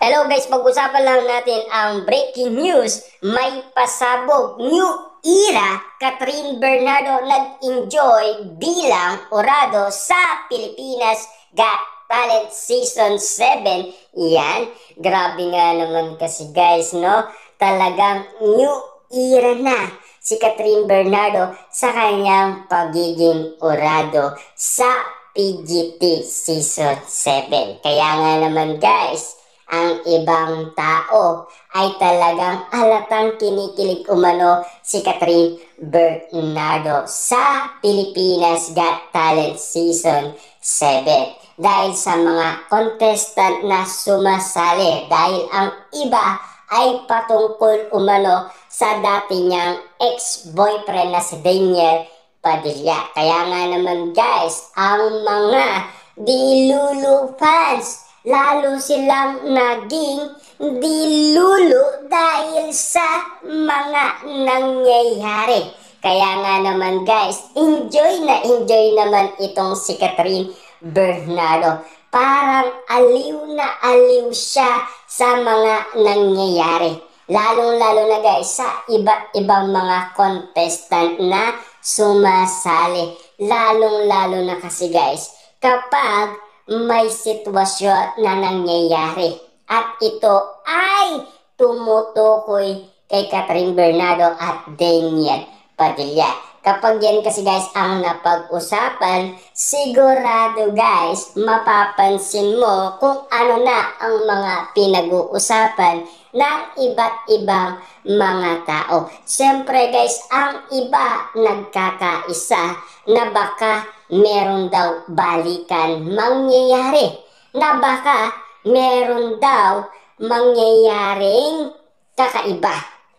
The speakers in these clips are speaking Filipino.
Hello guys, pag-usapan lang natin ang breaking news. May pasabog, new era, Catherine Bernardo nag-enjoy bilang orado sa Pilipinas Got Talent Season 7. Yan, grabe nga naman kasi guys, no? Talagang new era na si Catherine Bernardo sa kanyang pagiging orado sa PGT Season 7. Kaya nga naman guys, ang ibang tao ay talagang halatang kinikilig umano si Catherine Bernardo sa Pilipinas Got Talent Season 7 dahil sa mga contestant na sumasali, dahil ang iba ay patungkol umano sa dati niyang ex-boyfriend na si Daniel Padilla. Kaya nga naman guys, ang mga Dilulu fans lalo silang naging dilulu dahil sa mga nangyayari. Kaya nga naman guys, enjoy naman itong si Catherine Bernardo. Parang aliw na aliw siya sa mga nangyayari. Lalong-lalo na guys sa iba't ibang mga contestant na sumasali. Lalong-lalo na kasi guys, kapag may sitwasyon na nangyayari at ito ay tumutukoy kay Catherine Bernardo at Daniel Padilla. Kapag yan kasi guys ang napag-usapan, sigurado guys mapapansin mo kung ano na ang mga pinag-uusapan ng iba't ibang mga tao. Siyempre guys, ang iba nagkakaisa na baka meron daw balikan mangyayari, na baka meron daw mangyayaring kakaiba,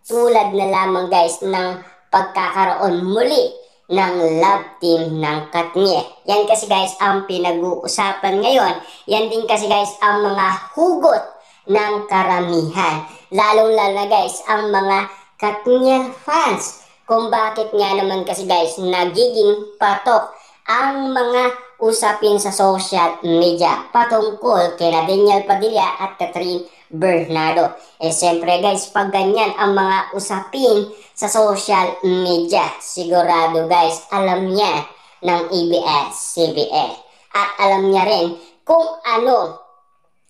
tulad na lamang guys ng pagkakaroon muli ng love team ng Katniel. Yan kasi guys ang pinag-uusapan ngayon. Yan din kasi guys ang mga hugot ng karamihan, lalong-lalo na guys ang mga Katniel fans, kung bakit nga naman kasi guys nagiging patok ang mga usapin sa social media patungkol kay Daniel Padilla at Catherine Bernardo. Siyempre guys, pag ganyan ang mga usapin sa social media, sigurado guys alam niya ng ABS-CBN at alam niya rin kung ano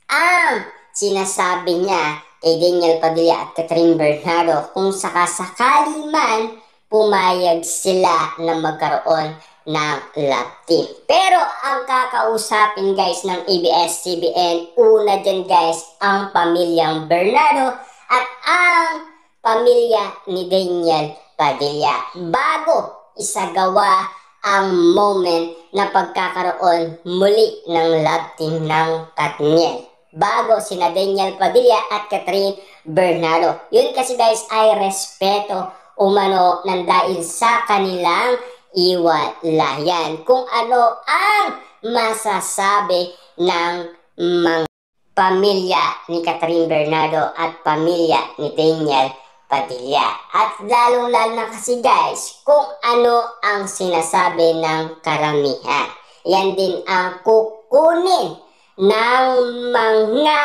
ang sinasabi niya kay Daniel Padilla at Catherine Bernardo kung sakasakali man pumayag sila na magkaroon ng love team. Pero ang kakausapin guys ng ABS-CBN, una dyan guys ang pamilyang Bernardo at ang pamilya ni Daniel Padilla bago isagawa ang moment na pagkakaroon muli ng love team ng Katniel, bago sina Daniel Padilla at Catherine Bernardo. Yun kasi guys ay respeto umano ng dahil sa kanilang iwalayan kung ano ang masasabi ng mga pamilya ni Catherine Bernardo at pamilya ni Daniel Padilla. At lalong-lalo na kasi guys kung ano ang sinasabi ng karamihan. Yan din ang kukunin ng mga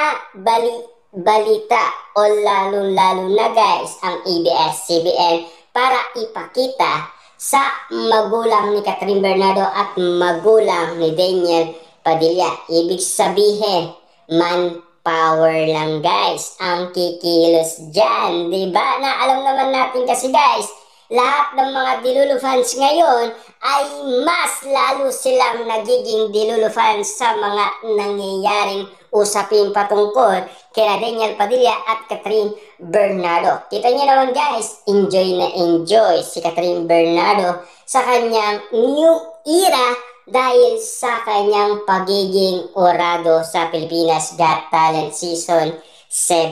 balita o lalong-lalo na guys ang ABS-CBN para ipakita sa magulang ni Catherine Bernardo at magulang ni Daniel Padilla. Ibig sabihin, manpower lang guys ang kikilos dyan, diba? Na alam naman natin kasi guys, lahat ng mga Dilulu fans ngayon ay mas lalo silang nagiging Dilulu fans sa mga nangyayaring usapin patungkol kina Daniel Padilla at Catherine Bernardo. Kita niyo naman guys, enjoy na enjoy si Catherine Bernardo sa kanyang new era dahil sa kanyang pagiging orado sa Pilipinas Got Talent Season 7.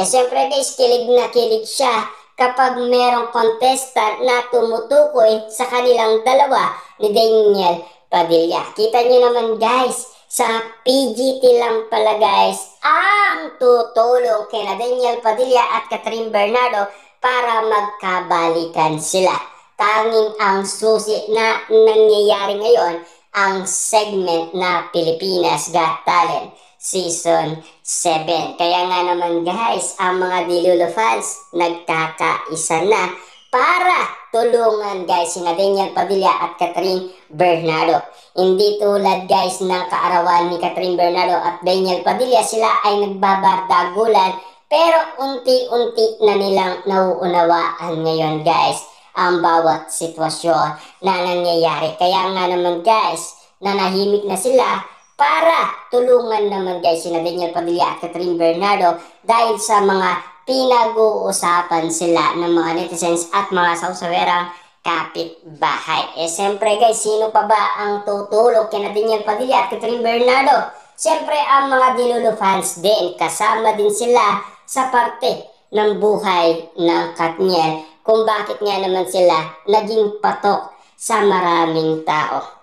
Siyempre guys, kilig na kilig siya kapag merong contestant na tumutukoy sa kanilang dalawa ni Daniel Padilla. Kita nyo naman guys, sa PGT lang pala guys ang tutulong kina Daniel Padilla at Catherine Bernardo para magkabalikan sila. Tanging ang susi na nangyayari ngayon ang segment na Pilipinas Got Talent Season Kaya nga naman guys, ang mga Dilulo fans nagkakaisa na para tulungan guys sina Daniel Padilla at Catherine Bernardo. Hindi tulad guys ng kaarawan ni Catherine Bernardo at Daniel Padilla, sila ay nagbabardagulan pero unti-unti na nilang nauunawaan ngayon guys ang bawat sitwasyon na nangyayari. Kaya nga naman guys, nanahimik na sila para tulungan naman guys sina Daniel Padilla at Catherine Bernardo dahil sa mga pinag-uusapan sila ng mga netizens at mga sausawerang kapitbahay. Siyempre guys, sino pa ba ang tutulog kina Daniel Padilla at Catherine Bernardo? Siyempre ang mga Dilulo fans din, kasama din sila sa parte ng buhay ng Katniel kung bakit nga naman sila naging patok sa maraming tao.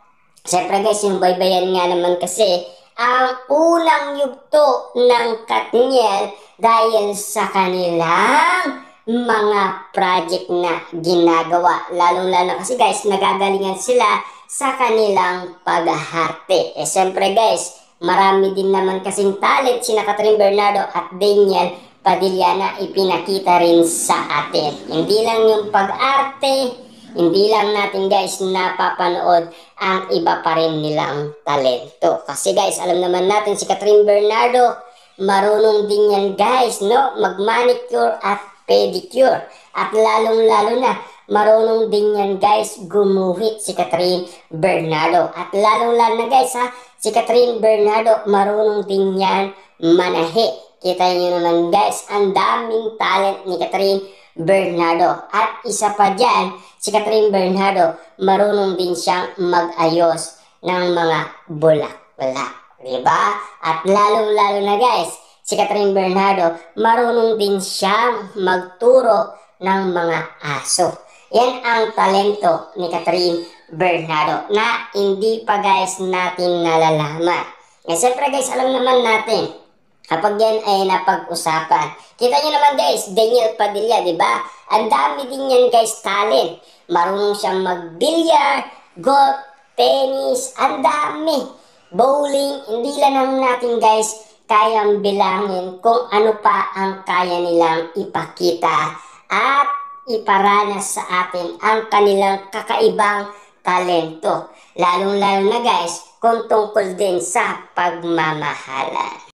Siyempre guys, yung baybayan nga naman kasi ang unang yugto ng Katniel dahil sa kanilang mga project na ginagawa. Lalong-lalo kasi guys, nagagalingan sila sa kanilang paghaharte. Siyempre guys, marami din naman kasing talent sina Catherine Bernardo at Daniel Padilla na ipinakita rin sa atin. Hindi lang yung pag-arte, hindi lang natin guys napapanood ang iba pa rin nilang talento. Kasi guys, alam naman natin si Catherine Bernardo, marunong din yan guys, no? Mag-manicure at pedicure. At lalong-lalo na, marunong din yan guys gumuhit si Catherine Bernardo. At lalong-lalo na guys ha, si Catherine Bernardo, marunong din yan manahi. Kita nyo naman guys, ang daming talent ni Catherine Bernardo. At isa pa dyan, si Catherine Bernardo, marunong din siyang mag-ayos ng mga bulaklak. Diba? At lalong-lalo na guys, si Catherine Bernardo, marunong din siyang magturo ng mga aso. Yan ang talento ni Catherine Bernardo na hindi pa guys natin nalalaman. Siyempre guys, alam naman natin, kapag yan ay napag-usapan. Kita nyo naman guys, Daniel Padilla, di ba? Ang dami din yan guys talent. Marunong siyang mag-bilyar, golf, tennis, ang dami. Bowling, hindi lang natin guys kayang bilangin kung ano pa ang kaya nilang ipakita at iparanas sa atin ang kanilang kakaibang talento. Lalong-lalo na guys kung tungkol din sa pagmamahalan.